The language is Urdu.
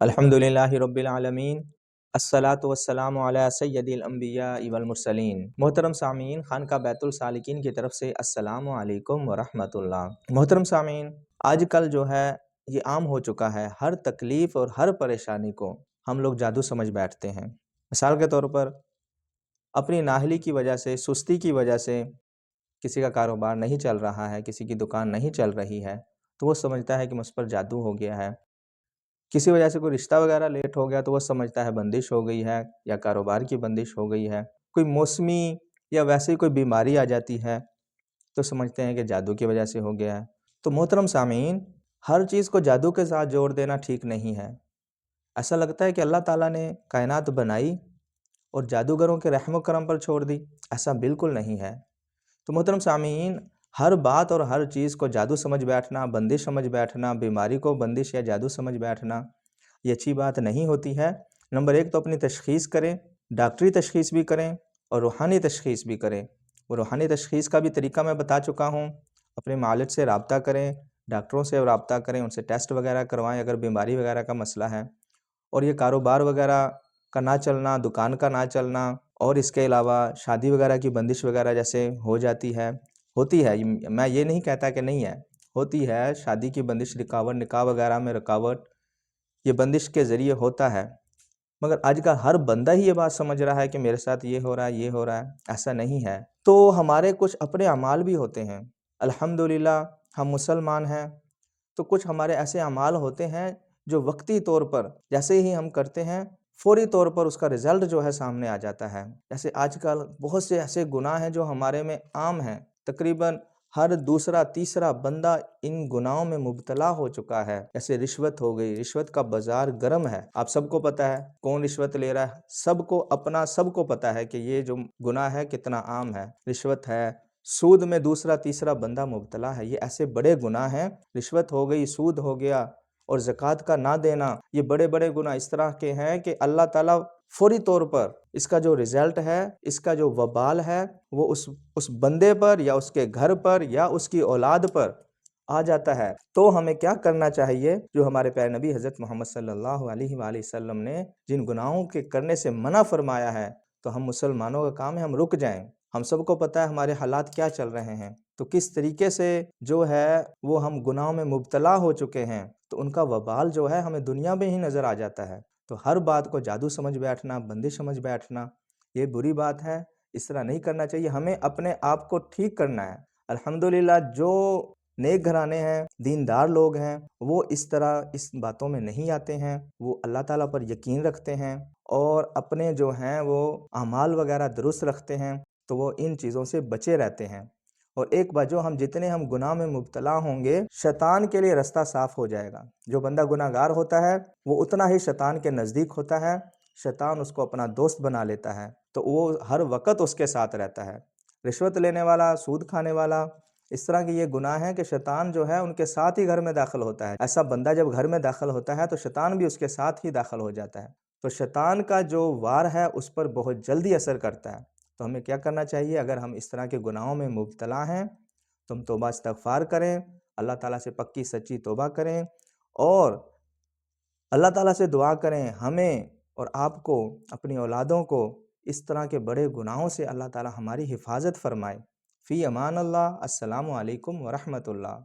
الحمدللہ رب العالمین، الصلاۃ والسلام علی سید الانبیاء والمرسلین۔ محترم سامعین، خانقاہ بیت السالکین کی طرف سے السلام علیکم ورحمۃ اللہ۔ محترم سامعین، آج کل جو ہے یہ عام ہو چکا ہے، ہر تکلیف اور ہر پریشانی کو ہم لوگ جادو سمجھ بیٹھتے ہیں۔ مثال کے طور پر اپنی نااہلی کی وجہ سے، سستی کی وجہ سے کسی کا کاروبار نہیں چل رہا ہے، کسی کی دکان نہیں چل رہی ہے، تو وہ سمجھتا ہے کہ مجھ پر جادو ہو گیا ہے۔ کسی وجہ سے کوئی رشتہ وغیرہ لیٹ ہو گیا تو وہ سمجھتا ہے بندش ہو گئی ہے یا کاروبار کی بندش ہو گئی ہے۔ کوئی موسمی یا ویسے ہی کوئی بیماری آ جاتی ہے تو سمجھتے ہیں کہ جادو کی وجہ سے ہو گیا ہے۔ تو محترم سامعین، ہر چیز کو جادو کے ساتھ جوڑ دینا ٹھیک نہیں ہے۔ ایسا لگتا ہے کہ اللہ تعالیٰ نے کائنات بنائی اور جادوگروں کے رحم و کرم پر چھوڑ دی، ایسا بالکل نہیں ہے۔ تو محترم سامعین، ہر بات اور ہر چیز کو جادو سمجھ بیٹھنا، بندش سمجھ بیٹھنا، بیماری کو بندش یا جادو سمجھ بیٹھنا، یہ اچھی بات نہیں ہوتی ہے۔ نمبر ایک تو اپنی تشخیص کریں، ڈاکٹری تشخیص بھی کریں اور روحانی تشخیص بھی کریں۔ وہ روحانی تشخیص کا بھی طریقہ میں بتا چکا ہوں۔ اپنے معالج سے رابطہ کریں، ڈاکٹروں سے رابطہ کریں، ان سے ٹیسٹ وغیرہ کروائیں اگر بیماری وغیرہ کا مسئلہ ہے۔ اور یہ کاروبار وغیرہ کا نہ چلنا، دکان کا نہ چلنا، اور اس کے علاوہ شادی وغیرہ کی بندش وغیرہ جیسے ہو جاتی ہے، ہوتی ہے، میں یہ نہیں کہتا کہ نہیں ہے، ہوتی ہے، شادی کی بندش، رکاوٹ، نکاح وغیرہ میں رکاوٹ، یہ بندش کے ذریعے ہوتا ہے۔ مگر آج کا ہر بندہ ہی یہ بات سمجھ رہا ہے کہ میرے ساتھ یہ ہو رہا ہے، یہ ہو رہا ہے، ایسا نہیں ہے۔ تو ہمارے کچھ اپنے اعمال بھی ہوتے ہیں۔ الحمدللہ ہم مسلمان ہیں تو کچھ ہمارے ایسے اعمال ہوتے ہیں جو وقتی طور پر جیسے ہی ہم کرتے ہیں فوری طور پر اس کا رزلٹ جو ہے سامنے آ جاتا ہے۔ جیسے آج کل بہت سے ایسے گناہ ہیں جو ہمارے میں عام ہیں، تقریباً ہر دوسرا تیسرا بندہ ان گناہوں میں مبتلا ہو چکا ہے۔ جیسے رشوت ہو گئی، رشوت کا بازار گرم ہے، آپ سب کو پتہ ہے کون رشوت لے رہا ہے، سب کو پتہ ہے کہ یہ جو گناہ ہے کتنا عام ہے۔ رشوت ہے، سود میں دوسرا تیسرا بندہ مبتلا ہے، یہ ایسے بڑے گناہ ہیں۔ رشوت ہو گئی، سود ہو گیا اور زکوٰۃ کا نہ دینا، یہ بڑے بڑے گناہ اس طرح کے ہیں کہ اللہ تعالیٰ فوری طور پر اس کا جو رزلٹ ہے، اس کا جو وبال ہے، وہ اس بندے پر یا اس کے گھر پر یا اس کی اولاد پر آ جاتا ہے۔ تو ہمیں کیا کرنا چاہیے؟ جو ہمارے پیارے نبی حضرت محمد صلی اللہ علیہ وآلہ وسلم نے جن گناہوں کے کرنے سے منع فرمایا ہے، تو ہم مسلمانوں کا کام ہے ہم رک جائیں۔ ہم سب کو پتہ ہے ہمارے حالات کیا چل رہے ہیں، تو کس طریقے سے جو ہے وہ ہم گناہوں میں مبتلا ہو چکے ہیں، تو ان کا وبال جو ہے ہمیں دنیا میں ہی نظر آ جاتا ہے۔ تو ہر بات کو جادو سمجھ بیٹھنا، بندش سمجھ بیٹھنا، یہ بری بات ہے، اس طرح نہیں کرنا چاہیے۔ ہمیں اپنے آپ کو ٹھیک کرنا ہے۔ الحمدللہ جو نیک گھرانے ہیں، دیندار لوگ ہیں، وہ اس طرح اس باتوں میں نہیں آتے ہیں، وہ اللہ تعالیٰ پر یقین رکھتے ہیں اور اپنے جو ہیں وہ اعمال وغیرہ درست رکھتے ہیں، تو وہ ان چیزوں سے بچے رہتے ہیں۔ اور ایک بار جو جتنے ہم گناہ میں مبتلا ہوں گے، شیطان کے لیے رستہ صاف ہو جائے گا۔ جو بندہ گناہ گار ہوتا ہے وہ اتنا ہی شیطان کے نزدیک ہوتا ہے، شیطان اس کو اپنا دوست بنا لیتا ہے، تو وہ ہر وقت اس کے ساتھ رہتا ہے۔ رشوت لینے والا، سود کھانے والا، اس طرح کے یہ گناہ ہیں کہ شیطان جو ہے ان کے ساتھ ہی گھر میں داخل ہوتا ہے۔ ایسا بندہ جب گھر میں داخل ہوتا ہے تو شیطان بھی اس کے ساتھ ہی داخل ہو جاتا ہے۔ تو شیطان کا جو وار ہے اس پر بہت جلدی اثر کرتا ہے۔ تو ہمیں کیا کرنا چاہیے؟ اگر ہم اس طرح کے گناہوں میں مبتلا ہیں تو ہم توبہ استغفار کریں، اللہ تعالیٰ سے پکی سچی توبہ کریں اور اللہ تعالیٰ سے دعا کریں ہمیں اور آپ کو، اپنی اولادوں کو اس طرح کے بڑے گناہوں سے اللہ تعالیٰ ہماری حفاظت فرمائے۔ فی امان اللہ۔ السلام علیکم ورحمۃ اللہ۔